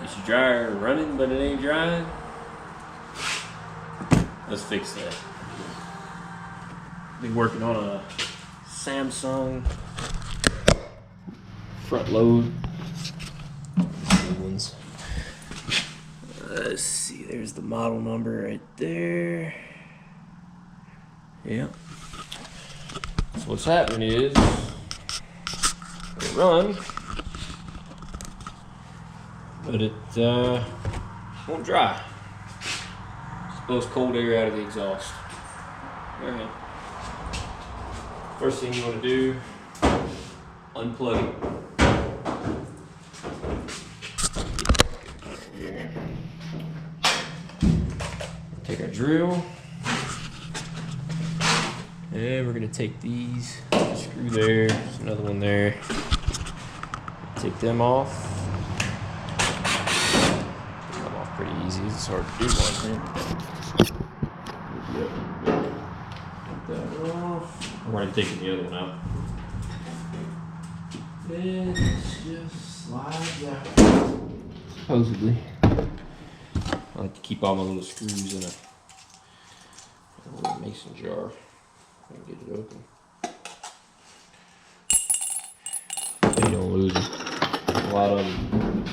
Is your dryer running but it ain't drying? Let's fix that. Been working on a Samsung front load. Good ones. Let's see, there's the model number right there. Yeah. So what's happening is it runs, but it won't dry. Just blows cold air out of the exhaust. Alright. First thing you want to do, unplug it. Here. Take our drill, and we're going to take these, screw there, there's another one there. Take them off. Come off pretty easy. It's hard to do one thing. Take that off. I'm already taking the other one out. And this just slides out. Supposedly. I like to keep all my little screws in a little mason jar. And get it open. You don't lose them. A lot of them.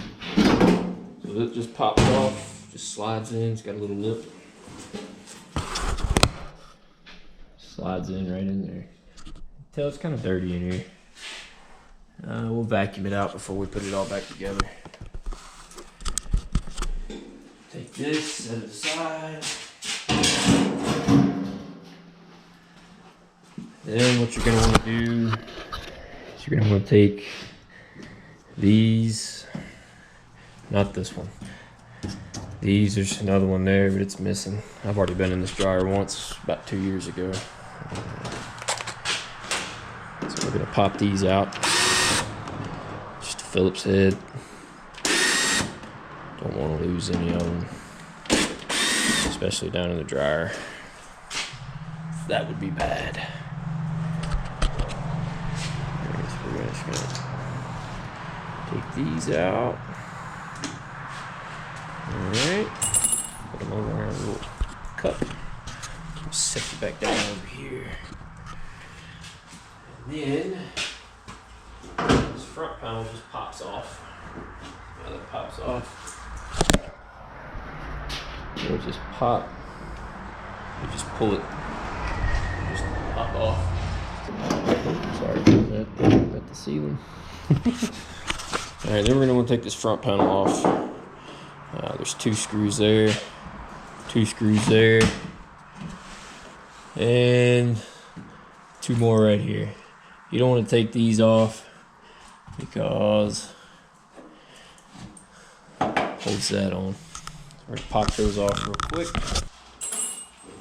So it just pops off, just slides in. It's got a little lip. Slides in right in there. Tell it's kind of dirty in here. We'll vacuum it out before we put it all back together. Take this, set it aside. Then what you're going to want to do is you're going to want to take these, not this one. These, there's another one there, but it's missing. I've already been in this dryer once, about 2 years ago. So we're going to pop these out. Just a Phillips head. Don't want to lose any of them, especially down in the dryer. That would be bad. We're just gonna take these out. Alright. Put them over in a little cup. Set it back down over here. And then this front panel just pops off. Now that pops off. It'll just pop. You just pull it. Just pop off. Sorry about that. Got the ceiling. Alright, then we're going to want to take this front panel off. There's 2 screws there. 2 screws there. And 2 more right here. You don't want to take these off because holds that on. We're going to pop those off real quick.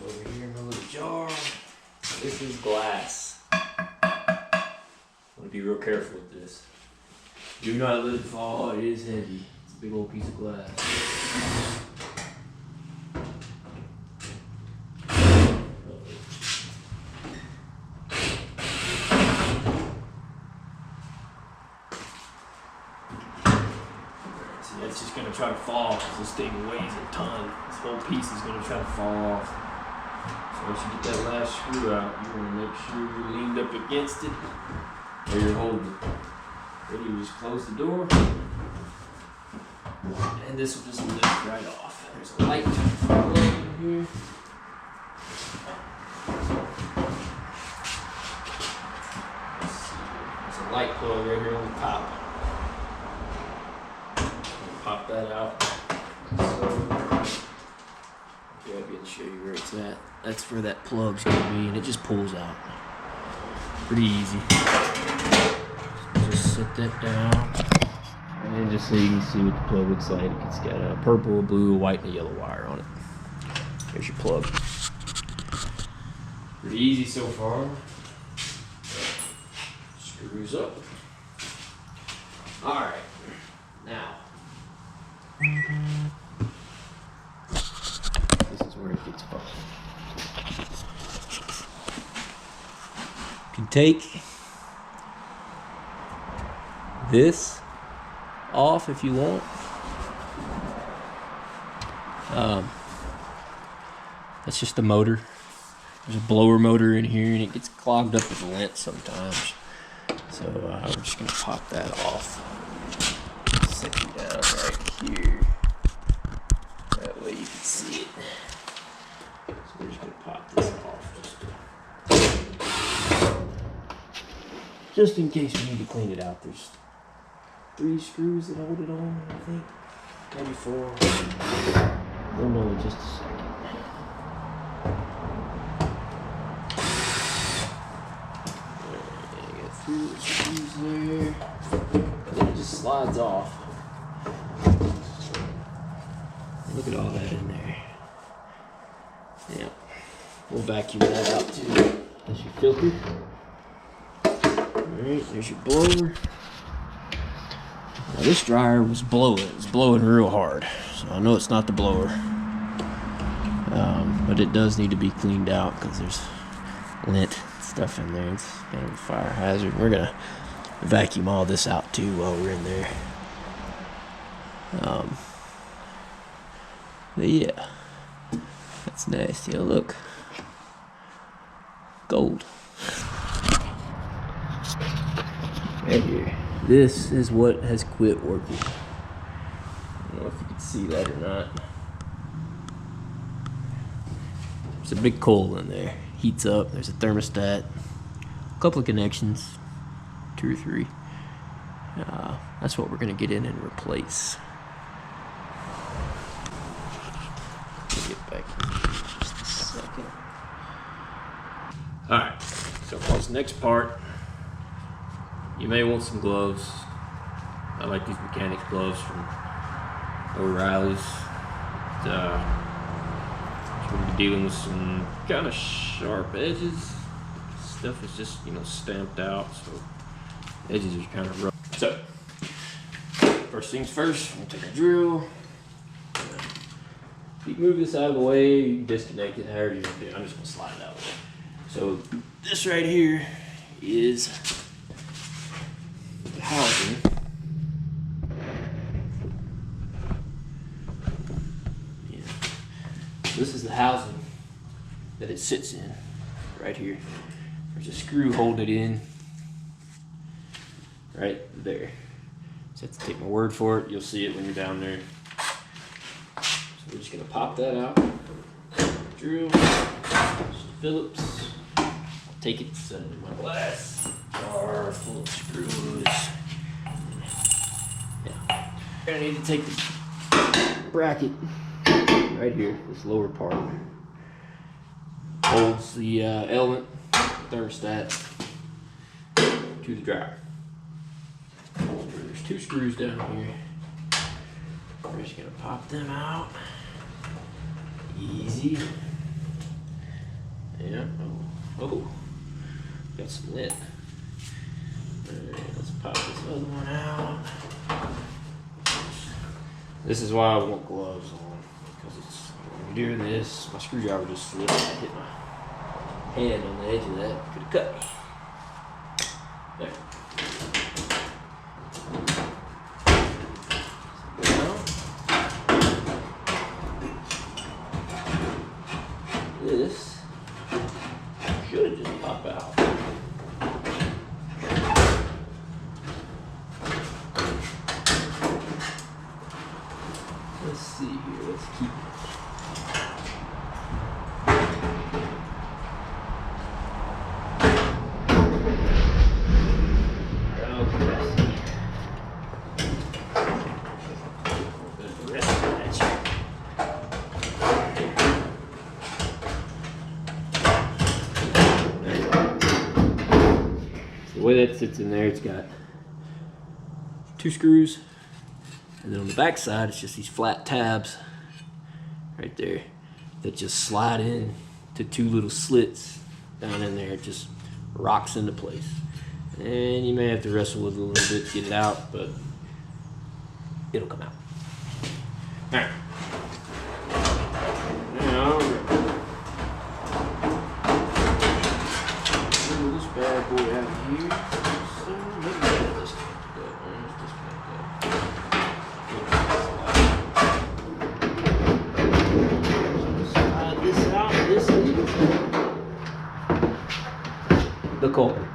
Over here in my little jar. This is glass. Want to be real careful with this. Do not let it fall. It is heavy. It's a big old piece of glass. See, that's just going to try to fall because this thing weighs a ton. This whole piece is going to try to fall off. So once you get that last screw out, you want to make sure you're leaned up against it or you're holding it. Then you just close the door, and this will just lift right off. There's a light plug in here. There's a light plug right here on the top. Pop that out. So, I'll be able to show you where it's at. That's where that plug's gonna be, and it just pulls out. Pretty easy. Just set that down, and just so you can see what the plug looks like, it's got a purple, blue, white, and a yellow wire on it. There's your plug. Pretty easy so far. Screws up. All right, now this is where it gets fun. You can take this off if you want. That's just the motor. There's a blower motor in here, and it gets clogged up with lint sometimes. So we're just gonna pop that off. Set it down right here. That way you can see it. So we're just gonna pop this off. Just in case we need to clean it out. There's 3 screws that hold it on, I think. Maybe 4. We'll know in just a second. Through the screws there, and then it just slides off. Look at all that in there. Yeah, we'll vacuum that out too. That's your filter. Alright, there's your blower. Now this dryer was blowing. It was blowing real hard, so I know it's not the blower. But it does need to be cleaned out because there's lint stuff in there. It's kind of a fire hazard. We're gonna vacuum all this out too while we're in there. But yeah, that's nasty. Oh, look, gold right here. This is what has quit working. I don't know if you can see that or not. There's a big coal in there. Heats up. There's a thermostat. A couple of connections. 2 or 3. That's what we're going to get in and replace. Let me get back in just a second. Alright. So for this next part, you may want some gloves. I like these mechanic gloves from O'Reilly's. We'll be dealing with some kind of sharp edges. Stuff is just, stamped out, so edges are kind of rough. So, first things first, we'll take our drill. If you move this out of the way, you can disconnect it however you want to do. I'm just going to slide it out of the way. So, this right here is the housing. This is the housing that it sits in, right here. There's a screw holding it in, right there. Just have to take my word for it. You'll see it when you're down there. So we're just gonna pop that out. Drill, just Phillips. I'll take it, set it in my glass jar full of screws. Yeah. You're gonna need to take the bracket right here, this lower part holds the element thermostat to the dryer. There's 2 screws down here. We're just gonna pop them out. Easy. Yeah. Oh. Got some lint. Alright, let's pop this other one out. This is why I want gloves on. Because it's, when you're doing this, my screwdriver just slipped and I hit my hand on the edge of that. Could have cut me. There. Now, this should just pop out. Let's see here, let's keep it. The way that sits in there, it's got 2 screws, and then on the back side it's just these flat tabs right there that just slide in to 2 little slits down in there. It just rocks into place, and you may have to wrestle with it a little bit to get it out, but it'll come out. All right. Now pull this bad boy out of here. So maybe I'll disconnect that one. Let's disconnect that. culprit.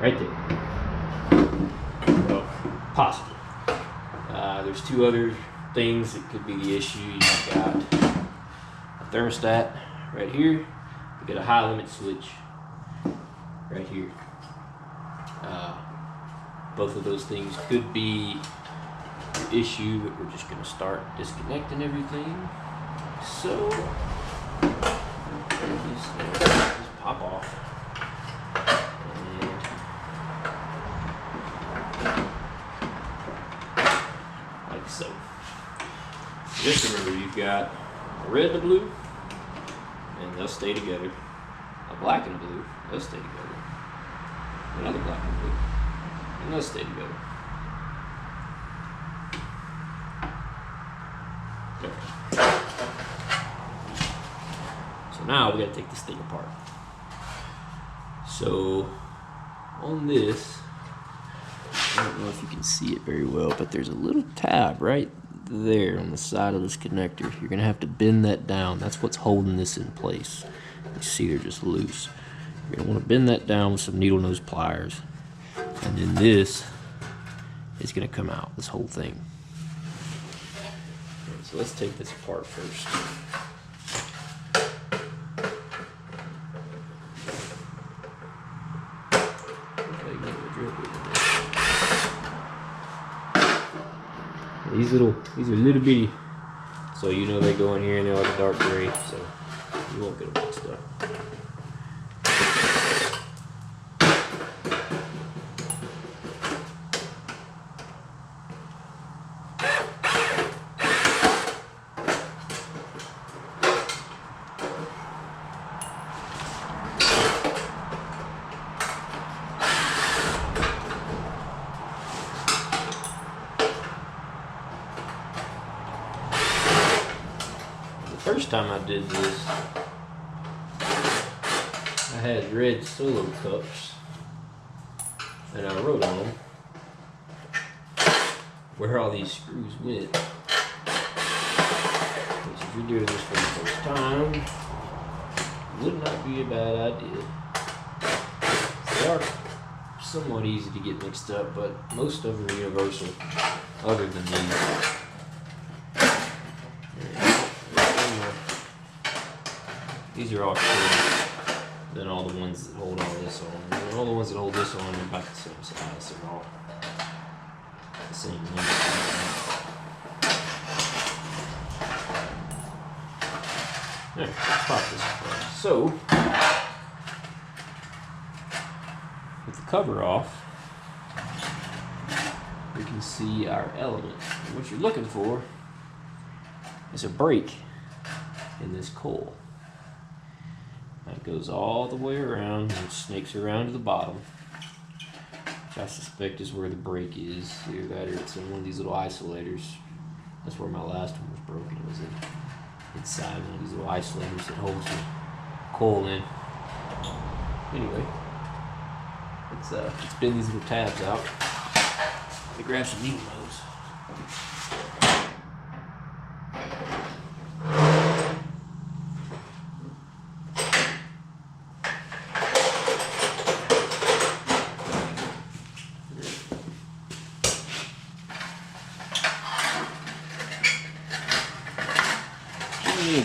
Right there. Well, possibly. There's two other things that could be the issue. You've got a thermostat right here. You got a high limit switch right here. Both of those things could be the issue, but we're just gonna start disconnecting everything. So just pop off. And like so. Just remember, you've got a red and a blue, and they'll stay together. A black and a blue, they'll stay together. Another black and blue, and they'll stay together. Okay. So now we gotta take this thing apart. So on this, I don't know if you can see it very well, but there's a little tab right there on the side of this connector. You're gonna have to bend that down. That's what's holding this in place. You see they're just loose. You're gonna wanna bend that down with some needle nose pliers. And then this is gonna come out, this whole thing. Okay, so let's take this apart first. These are little bitty, so you know they go in here and they're like a dark gray, so you won't get them mixed up. First time I did this, I had red Solo cups, and I wrote on them where all these screws went. Which, if you're doing this for the first time, would not be a bad idea. They are somewhat easy to get mixed up, but most of them are universal, other than these. These are all shorter than all the ones that hold all this on. And all the ones that hold this on are about the same size. They're all the same length. Alright, let's pop this apart. So, with the cover off, we can see our element. And what you're looking for is a break in this coil. It goes all the way around and snakes around to the bottom, which I suspect is where the break is. Either that or it's in one of these little isolators. That's where my last one was broken. It was inside one of these little isolators that holds the coil in. Anyway, let's bend these little tabs out. Let me grab some needle nose.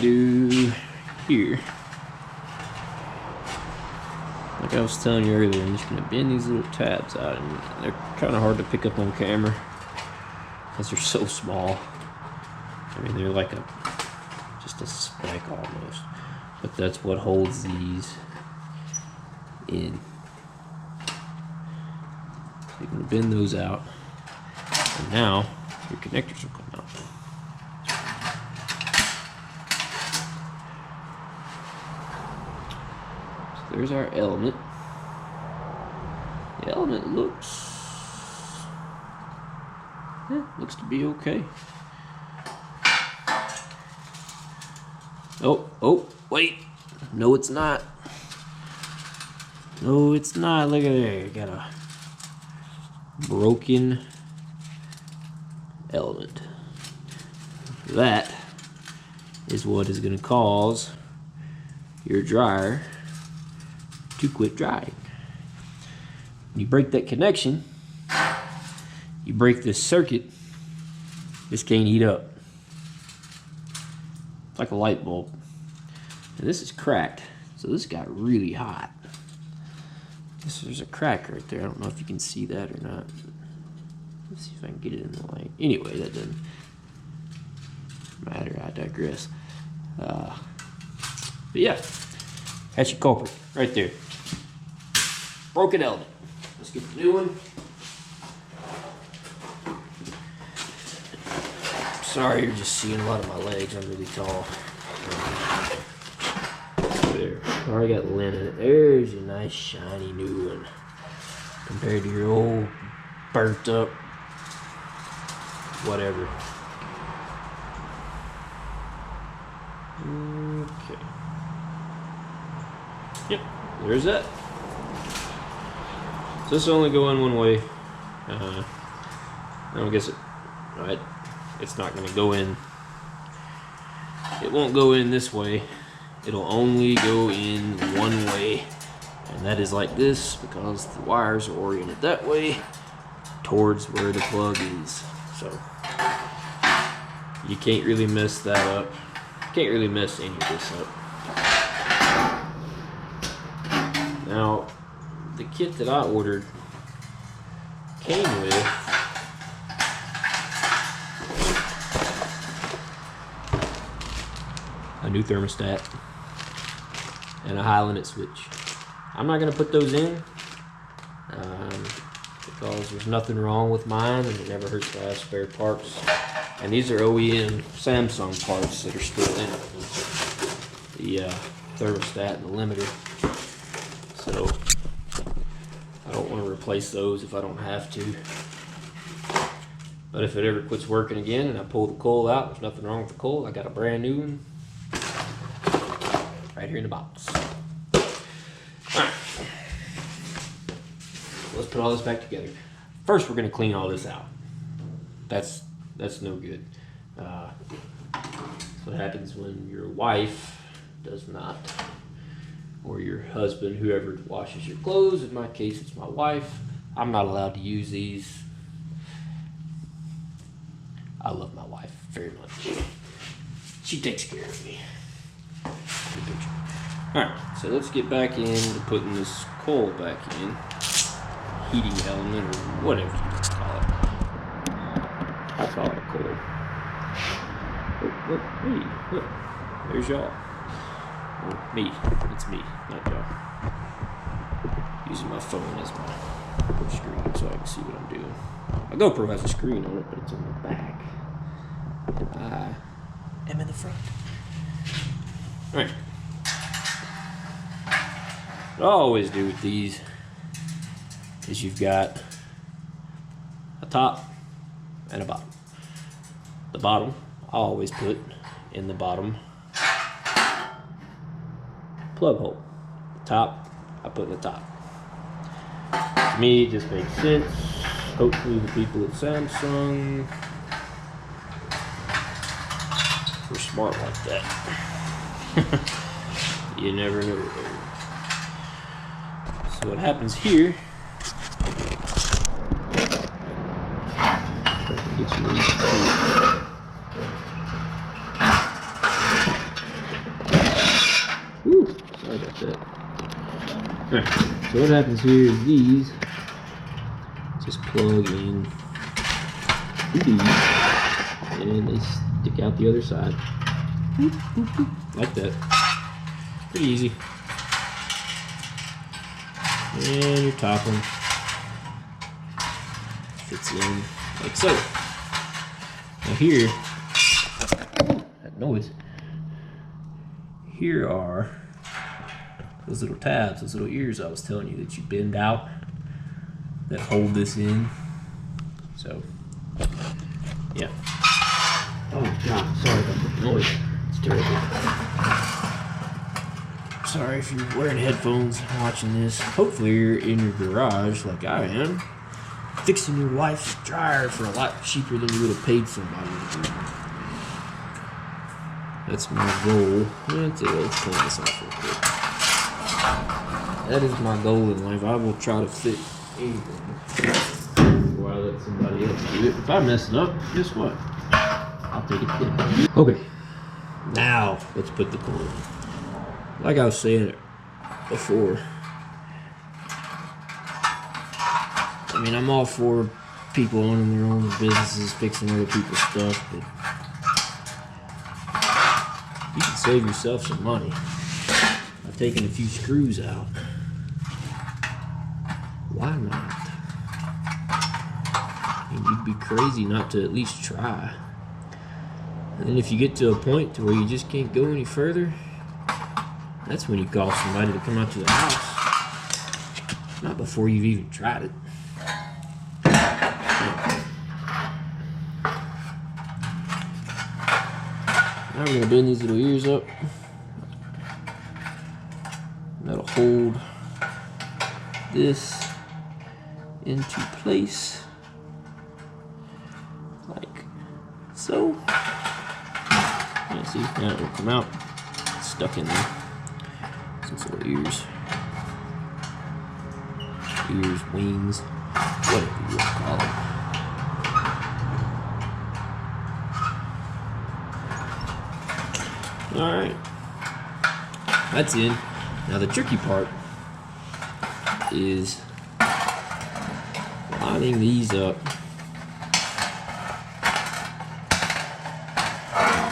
Do here, like I was telling you earlier, I'm just gonna bend these little tabs out, and they're kind of hard to pick up on camera because they're so small. I mean, they're like just a speck almost, but that's what holds these in. So you're gonna bend those out, and now your connectors will come out. There's our element. The element looks to be okay. Oh, wait. No, it's not. No, it's not. Look at there. You got a broken element. That is what is going to cause your dryer to quit drying. When you break that connection, you break this circuit, this can't heat up. It's like a light bulb. And this is cracked, so this got really hot. There's a crack right there. I don't know if you can see that or not. Let's see if I can get it in the light. Anyway, that doesn't matter. I digress. But yeah, that's your culprit right there. Broken element. Let's get the new one. Sorry, you're just seeing a lot of my legs. I'm really tall. There. Already got lint in it. There's a nice shiny new one compared to your old burnt up whatever. Okay. Yep, there's that. So this will only go in one way. I don't guess it. Right. It's not going to go in. It won't go in this way. It'll only go in one way, and that is like this because the wires are oriented that way towards where the plug is. So you can't really mess that up. Can't really mess any of this up. Now, the kit that I ordered came with a new thermostat and a high limit switch. I'm not going to put those in because there's nothing wrong with mine and it never hurts to have spare parts. And these are OEM Samsung parts that are still in the thermostat and the limiter. So I don't want to replace those if I don't have to. But if it ever quits working again and I pull the coil out, there's nothing wrong with the coil. I got a brand new one right here in the box. Alright. Let's put all this back together. First, we're going to clean all this out. That's no good. That's what happens when your wife does not, or your husband, whoever washes your clothes. In my case, it's my wife. I'm not allowed to use these. I love my wife very much. She takes care of me. Alright, so let's get back into putting this coil back in. Heating element, or whatever you call it. I call it a coil. Look, hey, look. There's y'all. Well, me. It's me, not y'all. Using my phone as my screen so I can see what I'm doing. My GoPro has a screen on it, but it's on the back. And I am in the front. Alright. What I always do with these is you've got a top and a bottom. The bottom I always put in the bottom plug hole. The top I put in the top. To me, it just makes sense. Hopefully the people at Samsung were smart like that. You never know. So what happens here? Woo, sorry about that. Alright, so what happens here is these just plug in and they stick out the other side. Like that. Pretty easy. And your top one fits in like so. Now here, that noise. Here are those little tabs, those little ears I was telling you that you bend out that hold this in. So, yeah. Oh God, sorry about the noise. It's terrible. Sorry if you're wearing headphones watching this. Hopefully you're in your garage like I am, fixing your wife's dryer for a lot cheaper than you would have paid somebody to do. That's my goal. Let's clean this off real quick. That is my goal in life. I will try to fit anything before I let somebody else do it. If I mess it up, guess what? I'll take it then. Okay, now let's put the cord. Like I was saying before, I mean, I'm all for people owning their own businesses, fixing other people's stuff, but you can save yourself some money by taking a few screws out. Why not? I mean, you'd be crazy not to at least try. And then if you get to a point to where you just can't go any further, that's when you call somebody to come out to the house. Not before you've even tried it. Now we're going to bend these little ears up. That'll hold this into place like so. Yeah, see, now it will come out. It's stuck in there. These little ears. Ears, wings, whatever you want to call it. Alright. That's in. Now the tricky part is lining these up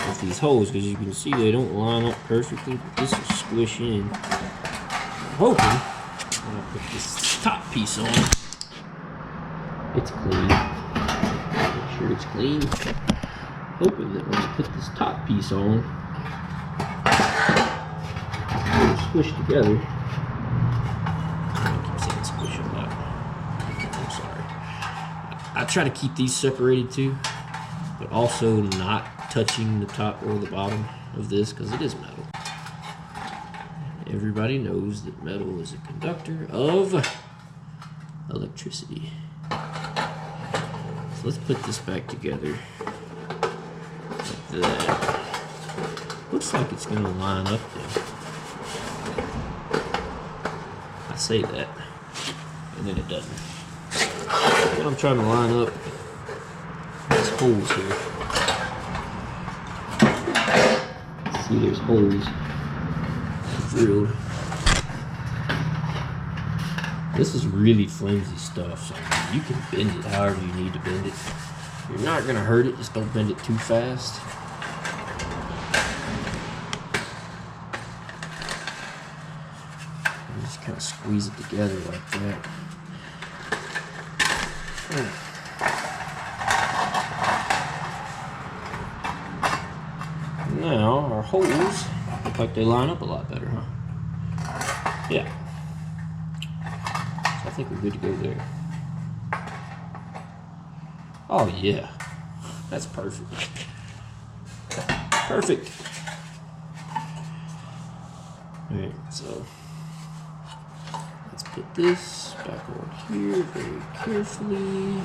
with these holes, because you can see they don't line up perfectly, but this will squish in. I'm hoping when I put this top piece on, it's clean. Make sure it's clean. Hoping that when I put this top piece on, it'll squish together. I keep saying squish a lot. I'm sorry. I try to keep these separated too, but also not touching the top or the bottom of this, because it is metal. Everybody knows that metal is a conductor of electricity. So let's put this back together like that. Looks like it's going to line up there. I say that, and then it doesn't. What I'm trying to line up is holes here. See, there's holes drilled. This is really flimsy stuff, so you can bend it however you need to bend it. You're not going to hurt it, just don't bend it too fast. And just kind of squeeze it together like that. Now our holes look like they line up a lot better, huh? Yeah. So I think we're good to go there. Oh yeah, that's perfect. Perfect. Alright, so let's put this back on here very carefully,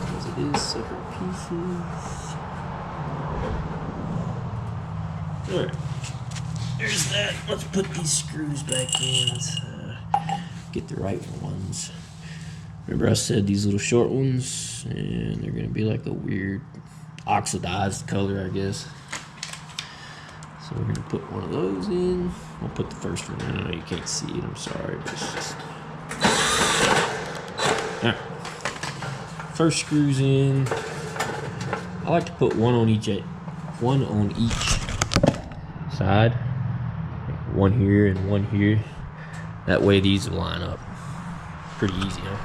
because it is separate pieces. Alright, there's that. Let's put these screws back in. Let's get the right ones. Remember I said these little short ones, and they're going to be like a weird oxidized color, I guess. So we're going to put one of those in. I'll put the first one in. I know you can't see it, I'm sorry, but it's just... Alright. First screws in. I like to put one on each side. One here and one here. That way these will line up. Pretty easy, huh?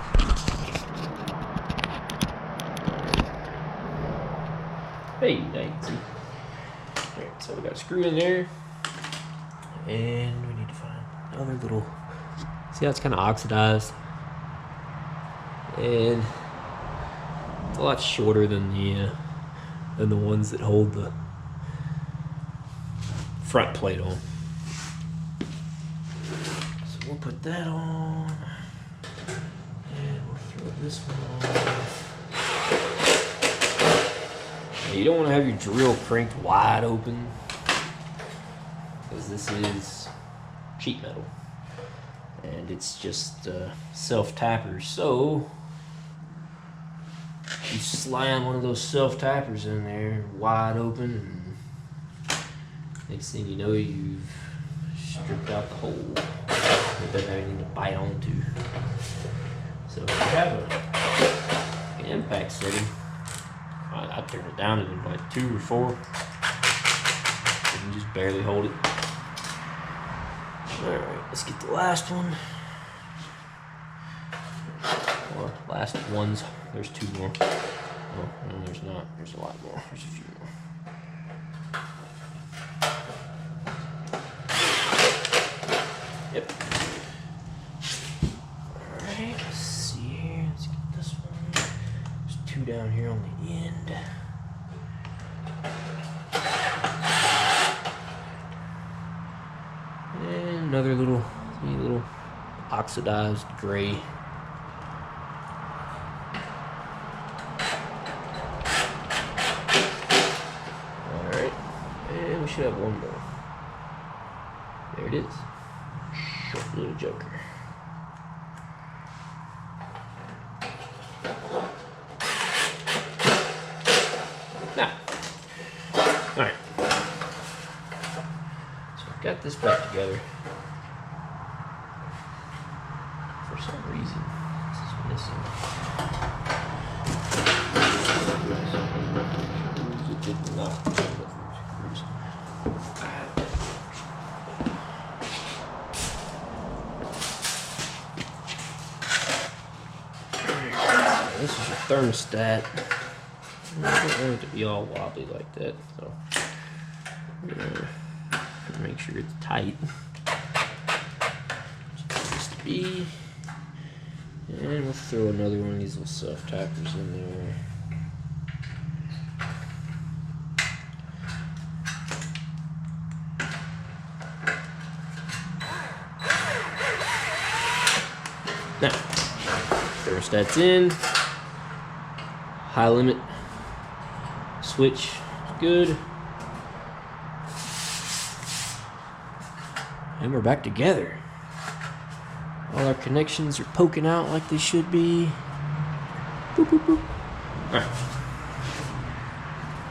Hey, thanks. Alright, so we got a screw in there. And we need to find another little... See how it's kind of oxidized? And it's a lot shorter than the ones that hold the front plate on. So we'll put that on. And we'll throw this one on. You don't want to have your drill cranked wide open, because this is sheet metal. and it's just self-tappers. So you slam one of those self-tappers in there wide open, and next thing you know, you've stripped out the hole. It doesn't have anything to bite onto. So if you have an impact setting, I turn it down to like 2 or 4. You can just barely hold it. Alright, let's get the last one. Or last ones. There's 2 more. Oh, no, there's not. There's a lot more. There's a few more. Yep. Alright, let's see here. Let's get this one. There's 2 down here on the end. And another little oxidized gray. Alright, and we should have one more. There it is. Short little joker. Now, alright. So I've got this back together. For some reason, this is missing. It did not. This is your thermostat. I don't want it to be all wobbly like that, so I'm gonna make sure it's tight. Just to be. And we'll throw another one of these little self-tappers in there. Now, thermostat's in. High limit switch, good. And we're back together. All our connections are poking out like they should be. Boop, boop, boop. Alright.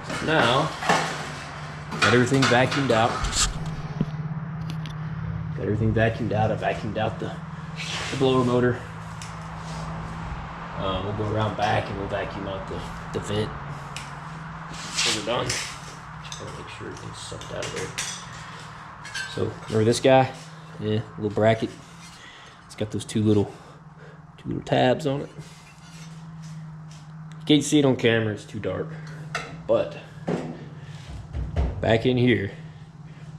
So now, got everything vacuumed out. Got everything vacuumed out. I vacuumed out the blower motor. We'll go around back and we'll vacuum out the vent when we're done. Just want to make sure everything's sucked out of there. So, remember this guy? Yeah, little bracket. It's got those two little tabs on it. You can't see it on camera, it's too dark. But back in here,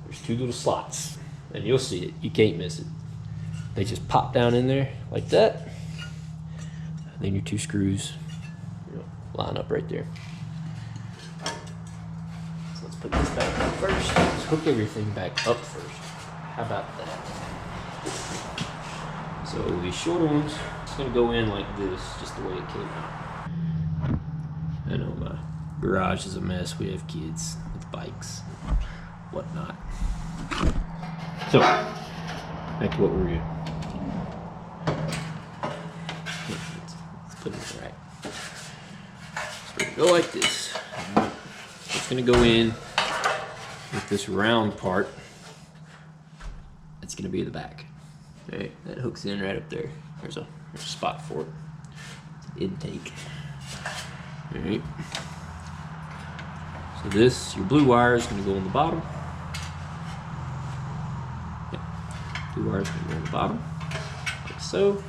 there's 2 little slots. And you'll see it, you can't miss it. They just pop down in there like that. And then your 2 screws line up right there. So let's put this back up first. Let's hook everything back up first. How about that? So these shorter ones, it's gonna go in like this, just the way it came out. I know my garage is a mess. We have kids with bikes and whatnot. So, back to what we were doing. Let's put it right. So we're gonna go like this. It's gonna go in with this round part. It's gonna be the back. Okay, that hooks in right up there. There's a spot for it. It's an intake. Alright. So this, your blue wire is gonna go on the bottom. Yep. Blue wire is gonna go on the bottom. Like so.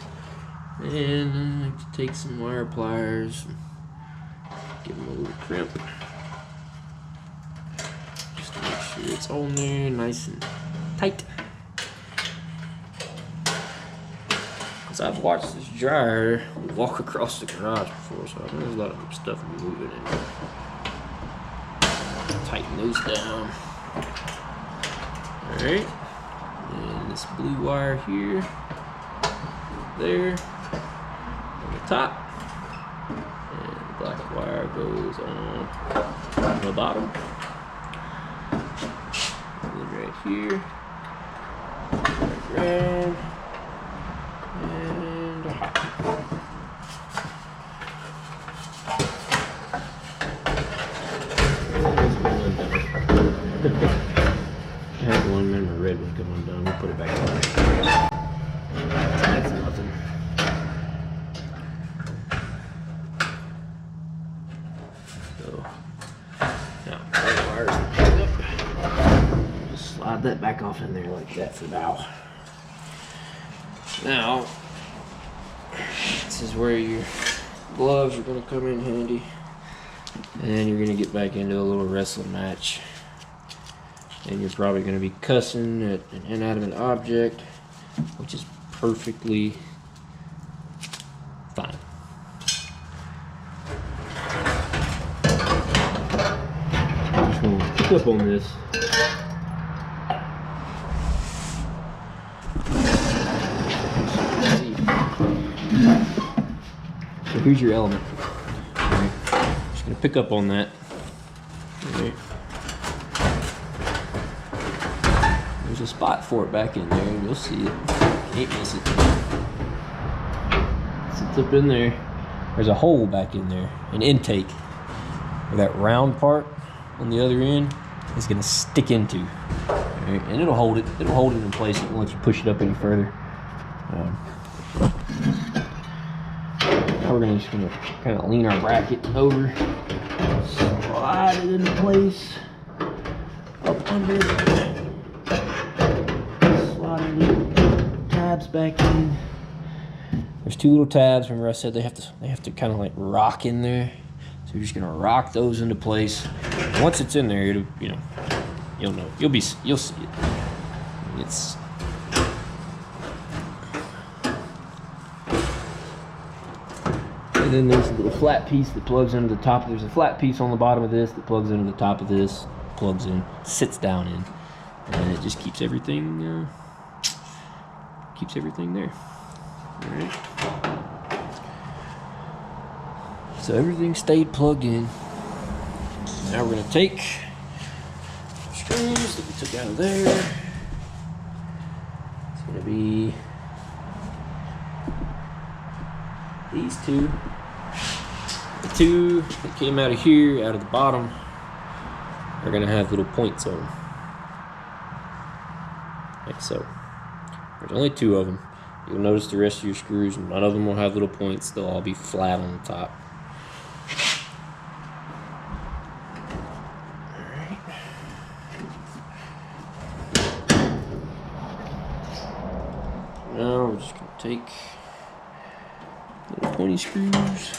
And take some wire pliers. Give them a little crimp. Just to make sure it's on there nice and tight. Because I've watched this dryer walk across the garage before, so I know there's a lot of stuff moving in there. Tighten those down. Alright. And this blue wire here. There. On the top. And the black wire goes on the bottom. And right here. Right around. I had one and my red one come undone. We'll put it back on. That's nothing. So now the wires are back up. Just slide that back off in there like that for now. Now this is where your gloves are going to come in handy, and you're going to get back into a little wrestling match. And you're probably going to be cussing at an inanimate object, which is perfectly fine. I'm just going to pick up on this. So here's your element. Right. Just going to pick up on that. Right. There's a spot for it back in there, and you'll see it. Can't miss it. Sits up in there. There's a hole back in there, an intake, where that round part on the other end is going to stick into. Right? And it'll hold it. It'll hold it in place. It won't let you push it up any further. Now we're just going to kind of lean our bracket over, slide it into place, up under it. Tabs back in. There's two little tabs. Remember I said they have to kind of like rock in there. So you're just gonna rock those into place. And once it's in there, it'll, you'll know. You'll see it. It's and then there's a little flat piece that plugs into the top. There's a flat piece on the bottom of this that plugs into the top of this. Plugs in, sits down in, and it just keeps everything there. All right. So everything stayed plugged in. Now we're going to take screws that we took out of there. It's going to be these two. The two that came out of here, out of the bottom, are going to have little points on them. Like so. There's only two of them. You'll notice the rest of your screws, none of them will have little points. They'll all be flat on the top. Alright. Now we're just going to take little pointy screws.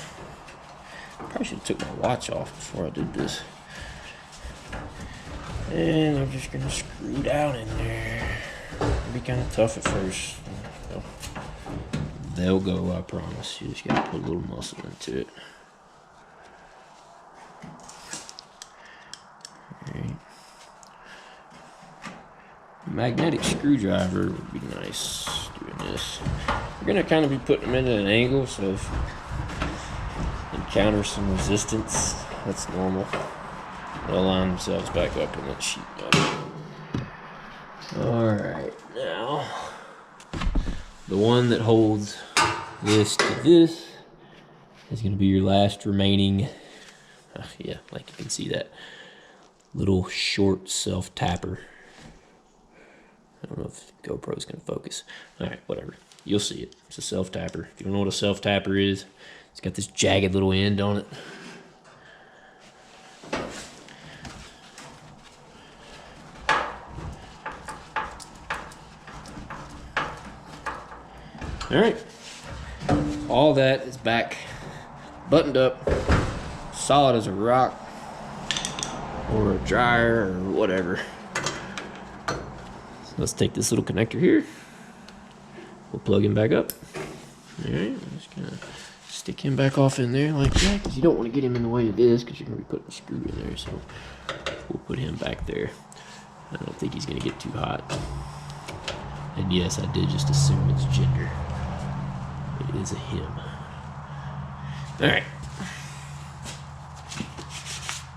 Probably should have took my watch off before I did this. And I'm just going to screw down in there. It'll be kind of tough at first. They'll go, I promise. You just got to put a little muscle into it. Alright. Magnetic screwdriver would be nice doing this. We're going to kind of be putting them into an angle, so if you encounter some resistance, that's normal. They'll line themselves back up in that sheet metal. Alright, now the one that holds this to this is going to be your last remaining, yeah, like you can see that little short self-tapper. I don't know if GoPro's going to focus. Alright, whatever. You'll see it. It's a self-tapper. If you don't know what a self-tapper is, it's got this jagged little end on it. Alright, all that is back, buttoned up, solid as a rock, or a dryer, or whatever. So let's take this little connector here, we'll plug him back up. Alright, I'm just gonna stick him back off in there like that, because you don't want to get him in the way of this, because you're going to be putting a screw in there, so we'll put him back there. I don't think he's going to get too hot. And yes, I did just assume it's gender. It is a him. Alright.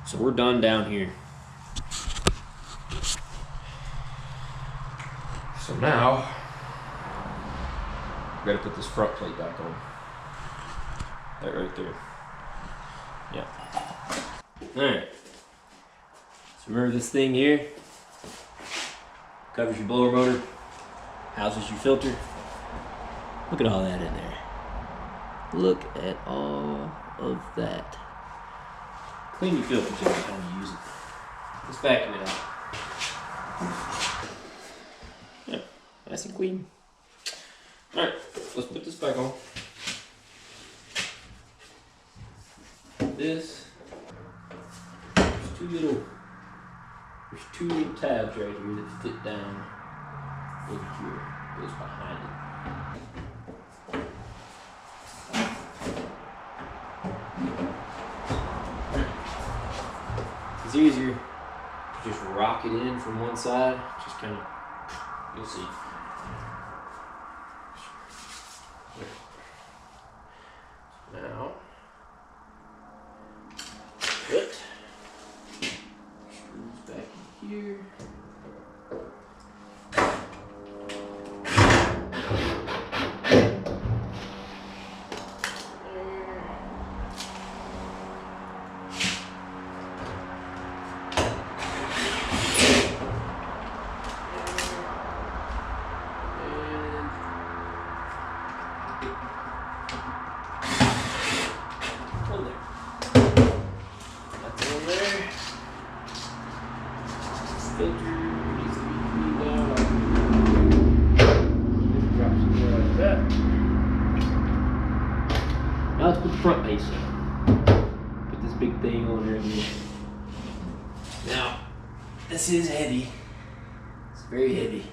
So we're done down here. So now, we gotta put this front plate back on. That right there. Alright. So remember this thing here? Covers your blower motor, houses your filter. Look at all that in there. Look at all of that. Clean your filters every time you use it. Let's vacuum it out. Yeah, nice and clean. Alright, let's put this back on. There's two little tabs right here that fit down in here. Goes behind it. It's easier to just rock it in from one side. Just kind of, you'll see. Now, put screws back in here. Now let's put the front base in. Put this big thing on there. Now, this is heavy. It's very heavy.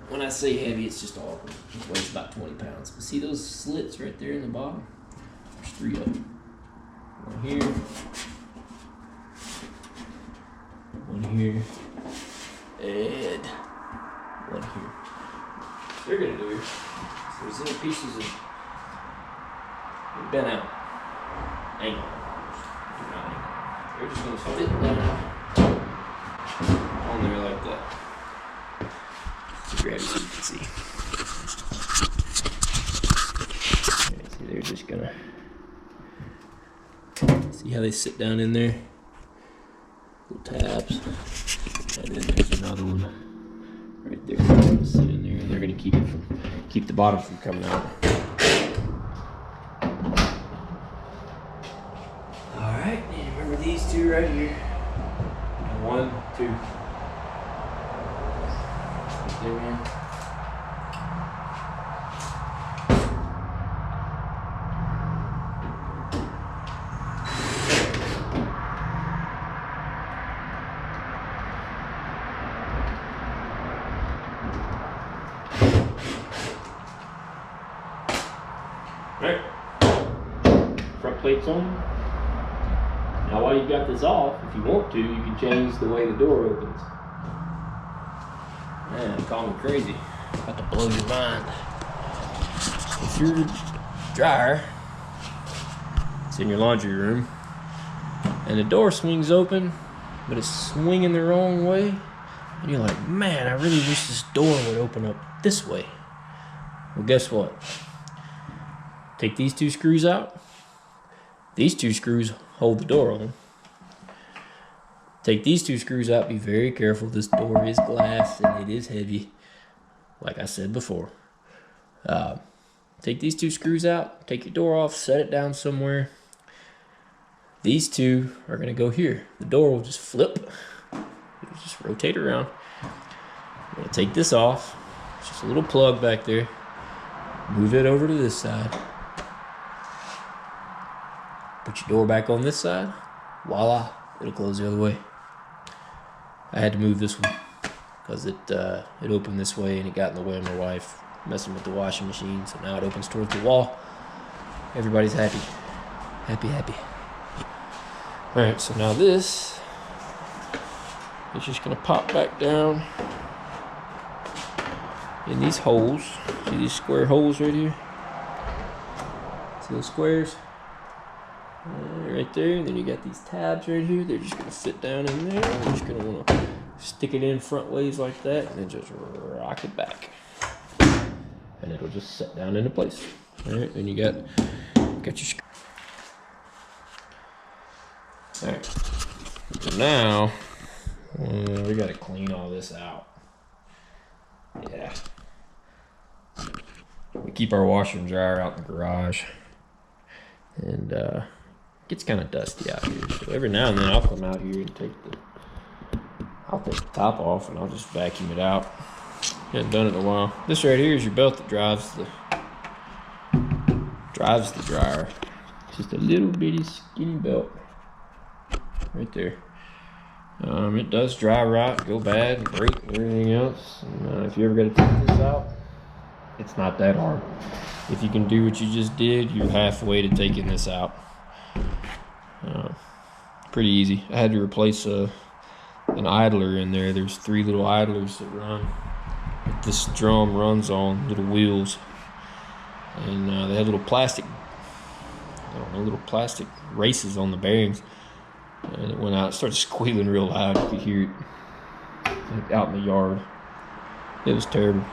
When I say heavy, it's just all of them. It weighs about 20 pounds. But see those slits right there in the bottom? There's 3 of them. One here. One here. And one here. What they're gonna do is those little pieces of bent out angle. They're just gonna fit down on there like that. So grab it so you can see. Okay, see, they're just gonna see how they sit down in there. Little tabs. And then there's another one right there. Gonna sit in there, and they're gonna keep the bottom from coming out. All right, and remember these two right here. 1, 2. Put them in. Right, front plate's on. Now while you've got this off, if you want to, you can change the way the door opens. Man, call me crazy. About to blow your mind. If your dryer is in your laundry room and the door swings open, but it's swinging the wrong way, and you're like, man, I really wish this door would open up this way. Well, guess what? Take these 2 screws out. These 2 screws hold the door on. Take these 2 screws out. Be very careful. This door is glass and it is heavy, like I said before. Take these 2 screws out. Take your door off. Set it down somewhere. These 2 are going to go here. The door will just flip. It'll just rotate around. I'm going to take this off. It's just a little plug back there. Move it over to this side. Put your door back on this side. Voila, it'll close the other way. I had to move this one because it opened this way and it got in the way of my wife messing with the washing machine. So now it opens towards the wall. Everybody's happy. Happy, happy. All right, so now this is just gonna pop back down in these holes. See these square holes right here? See those squares? Right there, and then you got these tabs right here. They're just gonna fit down in there. You're just gonna wanna stick it in front ways like that, and then just rock it back, and it'll just set down into place. All right, then you got your. Alright, so now we gotta clean all this out. Yeah. We keep our washer and dryer out in the garage. And it gets kind of dusty out here. So every now and then I'll come out here and take the top off and I'll just vacuum it out. Haven't done it in a while. This right here is your belt that drives the dryer. It's just a little bitty skinny belt right there. It does dry rot, go bad, and break, and everything else. And, if you ever got to take this out, it's not that hard. If you can do what you just did, you're halfway to taking this out. Pretty easy. I had to replace an idler in there. There's 3 little idlers that run. This drum runs on little wheels, and they had little plastic races on the bearings. And it went out, it started squealing real loud. You could hear it like out in the yard. It was terrible.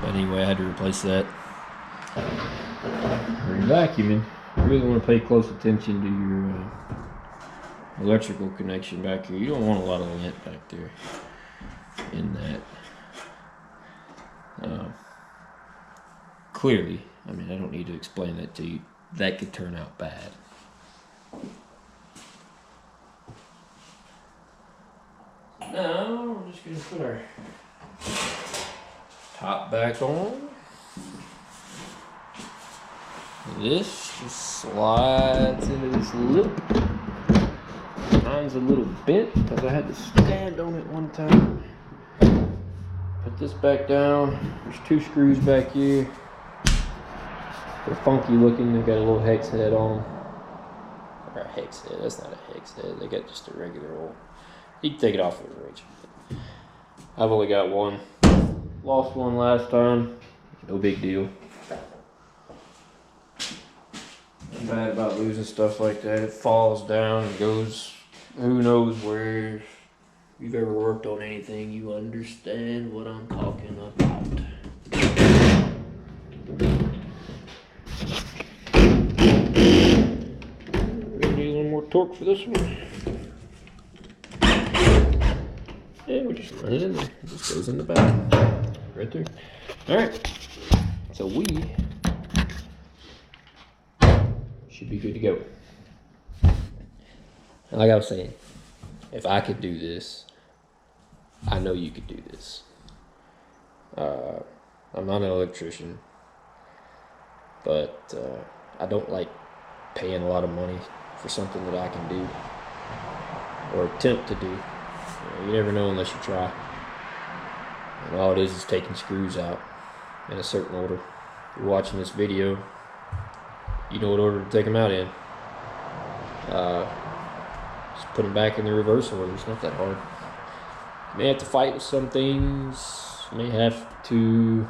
But anyway, I had to replace that. When you're vacuuming, you really want to pay close attention to your electrical connection back here. You don't want a lot of lint back there in that. Clearly, I mean, I don't need to explain that to you. That could turn out bad. Now we're just going to put our top back on. This just slides into this lip. Mine's a little bent because I had to stand on it one time. Put this back down. There's 2 screws back here. They're funky looking. They've got a little hex head on them. Or a hex head. That's not a hex head. They got just a regular old. You can take it off with a wrench. I've only got one. Lost one last time. No big deal. I'm bad about losing stuff like that. It falls down and goes who knows where. If you've ever worked on anything, you understand what I'm talking about. We need a little more torque for this one. Yeah, we just run it in there. It just goes in the back. Right there. Alright. So we should be good to go. And like I was saying, if I could do this, I know you could do this. I'm not an electrician, but I don't like paying a lot of money for something that I can do or attempt to do. You never know unless you try. And all it is taking screws out in a certain order. If you're watching this video, you know what order to take them out in. Just put them back in the reverse order. It's not that hard. You may have to fight with some things. You may have to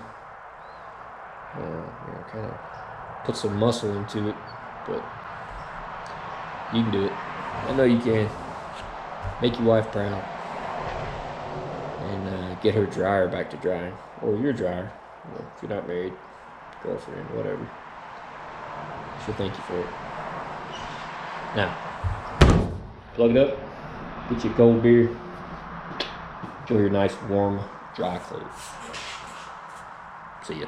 kind of put some muscle into it, but you can do it. I know you can. Make your wife proud. And get her dryer back to drying. Or your dryer. You know, if you're not married, girlfriend, whatever. She'll thank you for it. Now, plug it up. Get you a cold beer. Enjoy your nice, warm, dry clothes. See ya.